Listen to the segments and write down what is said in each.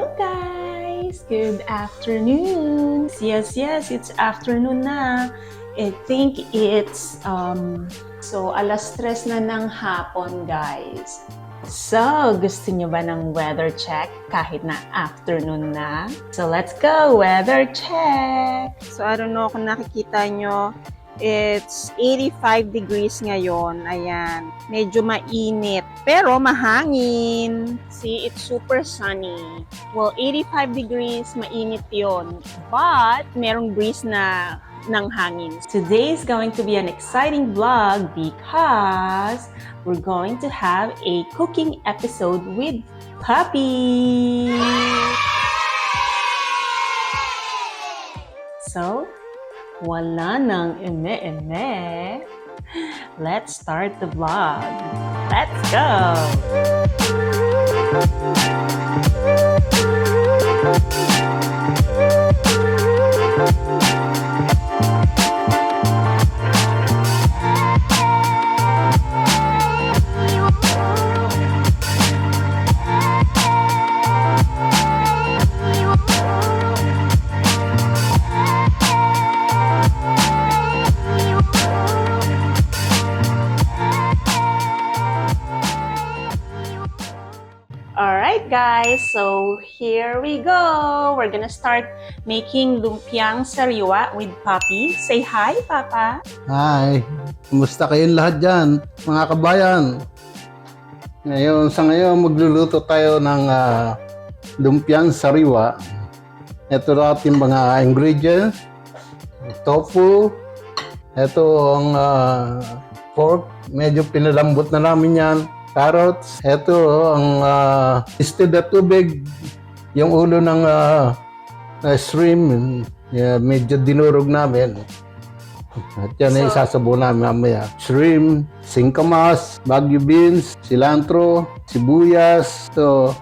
Hello guys! Good afternoon! Yes, it's afternoon na. I think it's alas 3 na ng hapon guys. So, gusto nyo ba ng weather check kahit na afternoon na? So, let's go! Weather check! So, I don't know kung nakikita nyo. It's 85 degrees ngayon. Ayan. Medyo mainit. Pero mahangin. See, it's super sunny. Well, 85 degrees, mainit yon. But, merong breeze na ng hangin. Today is going to be an exciting vlog because we're going to have a cooking episode with Puppy. So, wala nang eme-eme. Let's start the vlog. Let's go! Alright guys, so here we go. We're gonna start making lumpiang sariwa with Puppy. Say hi, Papa. Hi! Kumusta kayong lahat dyan, mga kabayan? Sa ngayon, magluluto tayo ng lumpiang sariwa. Ito na ating mga ingredients. Tofu. Ito ang pork. Medyo pinalambot na namin yan. Carrots. Ito ang isted na tubig. Yung ulo ng shrimp. Medyo dinurog namin. At yan ay isasabaw namin mamaya. Shrimp, singkamas, bagu beans, cilantro, sibuyas,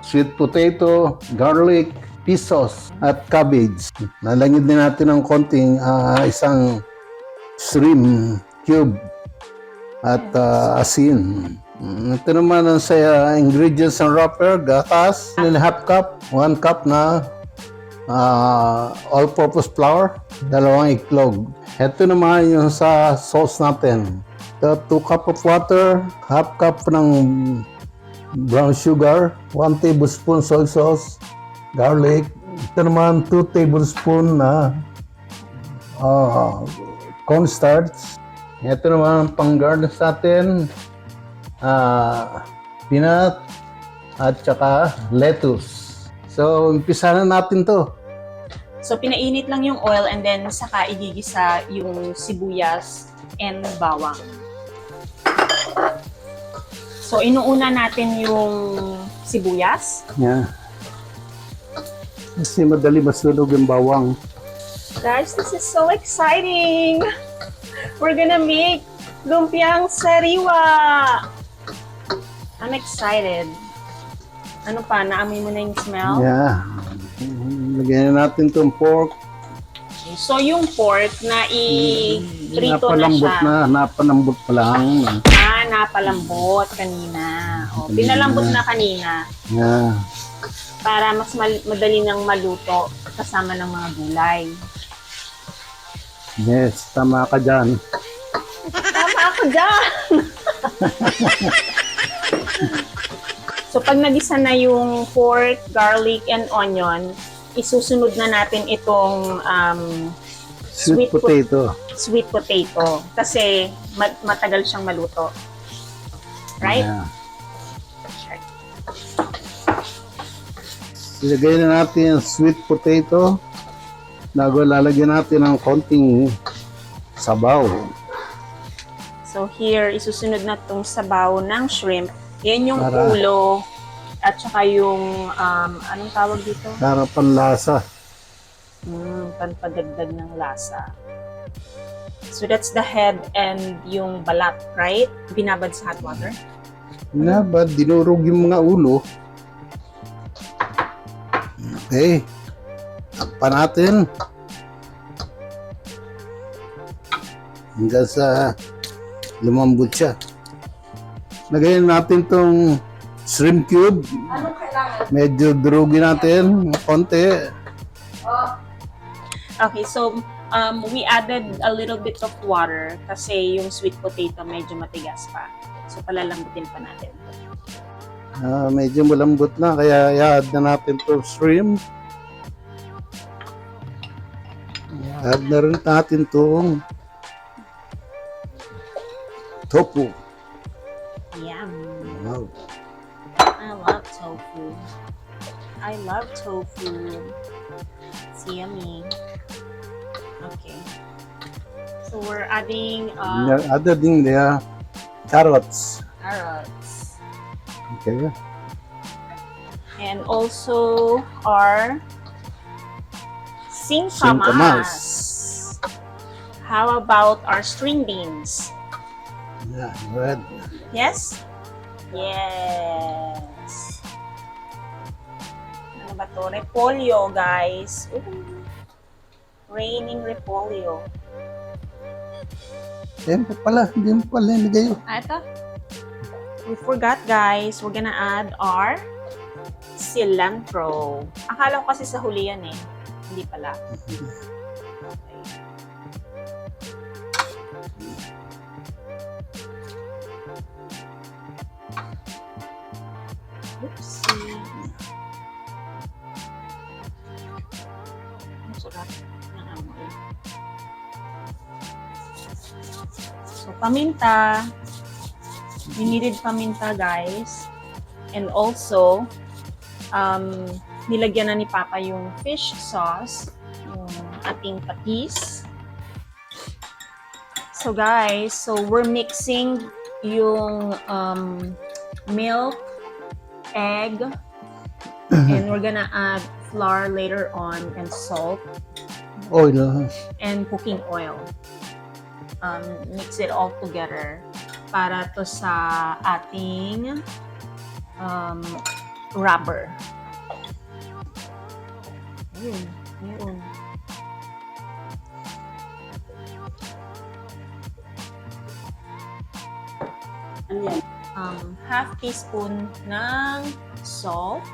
sweet potato, garlic, pisos, at cabbage. Lalagyan din natin ng konting isang shrimp cube at asin. Ito naman ang sa ingredients ng wrapper, gatas, 1/2 cup, 1 cup na all-purpose flour, 2 itlog. Ito naman yung sa sauce natin. 2 cup of water, 1/2 cup ng brown sugar, 1 tablespoon soy sauce, garlic. Ito naman 2 tablespoon na cornstarch. Ito naman pang-garnish natin, peanut at saka lettuce. So, umpisa na natin to. So, pinainit lang yung oil and then saka igigisa yung sibuyas and bawang. So, inuuna natin yung sibuyas. Yeah. Kasi madali masunog yung bawang. Guys, this is so exciting! We're gonna make lumpiang sariwa! I'm excited. Ano pa? Naamoy mo na yung smell? Yeah. Lagyan na natin itong pork. So, yung pork na i-prito na siya. Napalambot pa lang. Napalambot kanina. O, pinalambot na kanina. Yeah. Para mas madali nang maluto kasama ng mga gulay. Yes, tama ka dyan. Tama ako dyan! So, pag nagisa na yung pork, garlic, and onion, isusunod na natin itong Sweet potato. Sweet potato. Kasi matagal siyang maluto. Right? Yeah. Sure. Ilagay na natin yung sweet potato. Bago lalagyan natin ng konting sabaw. So, here, isusunod na itong sabaw ng shrimp. Yan yung Para ulo at saka yung, anong tawag dito? para panlasa. Panpadagdag ng lasa. So that's the head and yung balat, right? Binabad sa hot water? Binabad, dinurog yung mga ulo. Okay. Takpan natin. Hanggang sa lumambot siya. Lagayan natin tong shrimp cube. Anong kailangan? Medyo durugin natin, konti. Okay, so we added a little bit of water kasi yung sweet potato medyo matigas pa. So palalambutin pa natin. Medyo malambot na, kaya i-add na natin to shrimp. I-add na rin natin tong tofu. Yum. Wow. I love tofu. I love tofu. It's yummy. Okay. So we're adding Other thing there, carrots. carrots. Okay. And also our singkamas. Singkamas. How about our string beans? Yeah, good. Yes? Yes. Ano ba to? Repolyo, guys. Ooh. Raining repolyo. Siyempre pala, hindi mo pala nilagay. Ito. We forgot, guys. We're gonna add our cilantro. Akala ko kasi sa huli yan eh. Hindi pala. Okay. Oopsie. Ang sarap ng amoy. So, paminta. We needed paminta, guys. And also, nilagyan na ni Papa yung fish sauce, yung ating patis. So, guys, we're mixing yung milk, egg, and we're gonna add flour later on and salt Oil. and cooking oil. Mix it all together para to sa ating wrapper. Ayun, meron. Ano yan? Half teaspoon ng salt.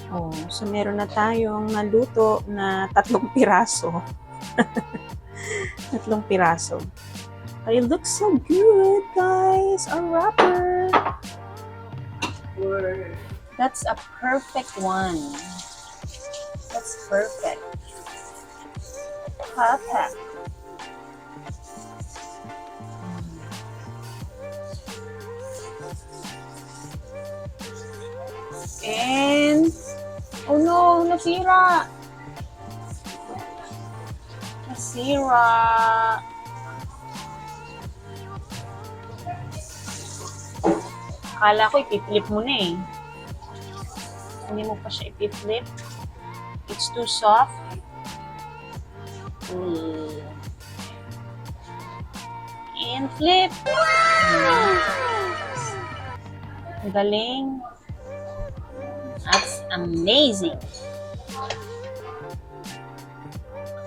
Oh, so meron na tayong naluto na 3 piraso. 3 piraso. It looks so good, guys. Our wrapper. That's a perfect one. That's perfect. Perfect. And oh no, nasira. Nasira. Akala ko ipiflip mo na eh. Hindi mo pa siya ipiflip. It's too soft. And flip. Ang galing. That's amazing.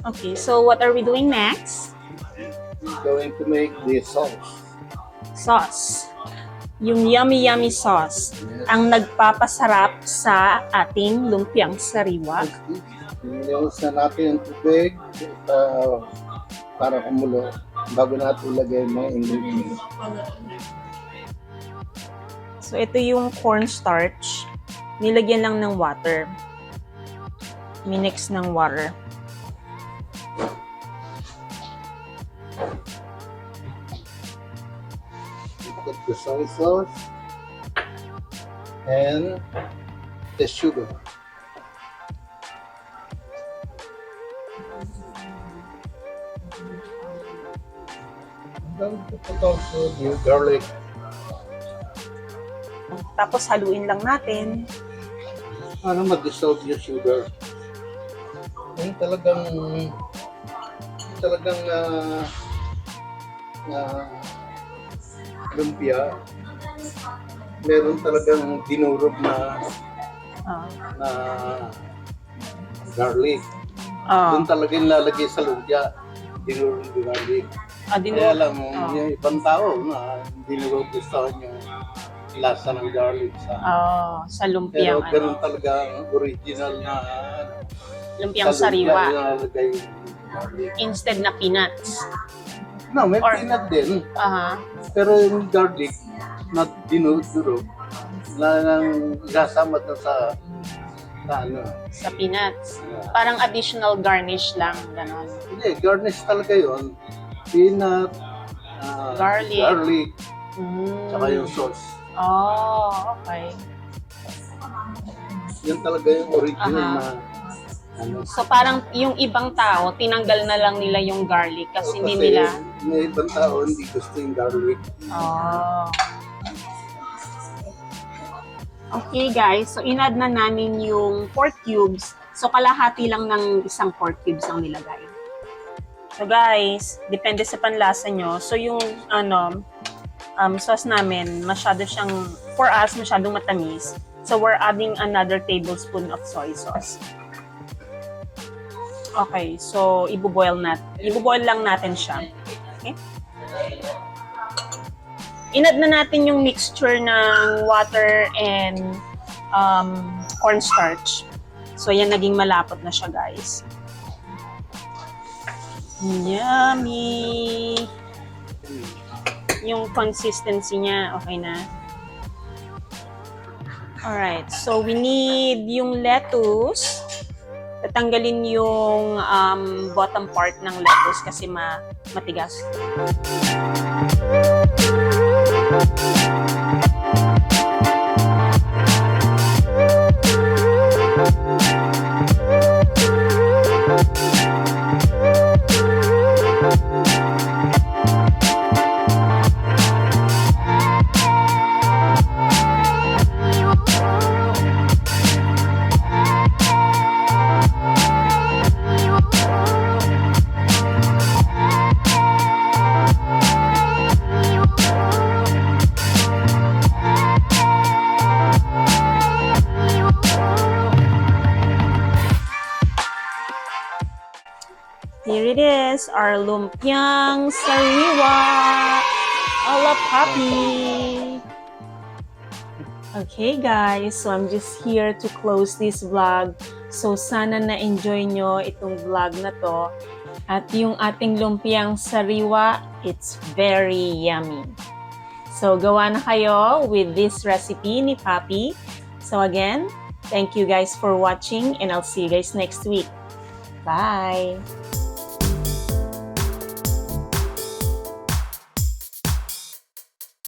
Okay, so what are we doing next? We're going to make the sauce. Sauce. Yung yummy sauce. Ang nagpapasarap sa ating lumpiang sariwa. Niliyos na natin yung tubig para kumulo bago natin ilagay yung mga ingredients. So ito yung cornstarch. Nilagyan lang ng water. Minix ng water. Put the soy sauce and the sugar. Don't put also the garlic. Tapos haluin lang natin. Para mag-dissolve yung sugar. Yung talagang lumpia. Meron talagang dinurog na garlic. Doon talaga yung lalagay sa lumpia. Dinurog na garlic. Kaya alam mo, yung ibang tao na dinurog gusto yung lasa ng garlic sa lumpiang pero ganun talaga ang original na lumpiang sariwa. Ilalagay yung garlic. Instead na peanuts. No, may peanut din. Pero yung garlic na dinudurog na gasama na sa peanuts. Parang additional garnish lang, gano'n. Hindi, garnish talaga yun. Peanut, garlic, tsaka yung sauce. Oh, okay. Yan talaga yung original na So parang yung ibang tao, tinanggal na lang nila yung garlic kasi hindi nila... May ibang tao hindi gusto yung garlic. Okay guys, so in-add na namin yung pork cubes. So kalahati lang ng isang pork cubes ang nilagay. So guys, depende sa panlasa nyo. So yung sauce namin, masyado siyang, for us, masyadong matamis. So we're adding another tablespoon of soy sauce. Okay, so ibuboil lang natin siya. Okay? In-add na natin yung mixture ng water and cornstarch. So yan, naging malapot na siya guys. Yummy! Yung consistency niya, okay na. Alright, so we need yung lettuce. Tatanggalin yung bottom part ng lettuce kasi matigas. Here it is, our lumpiang sariwa a la Papi. Okay guys, so I'm just here to close this vlog. So sana na-enjoy nyo itong vlog na to. At yung ating lumpiang sariwa, it's very yummy. So gawa na kayo with this recipe ni Papi. So again, thank you guys for watching and I'll see you guys next week. Bye!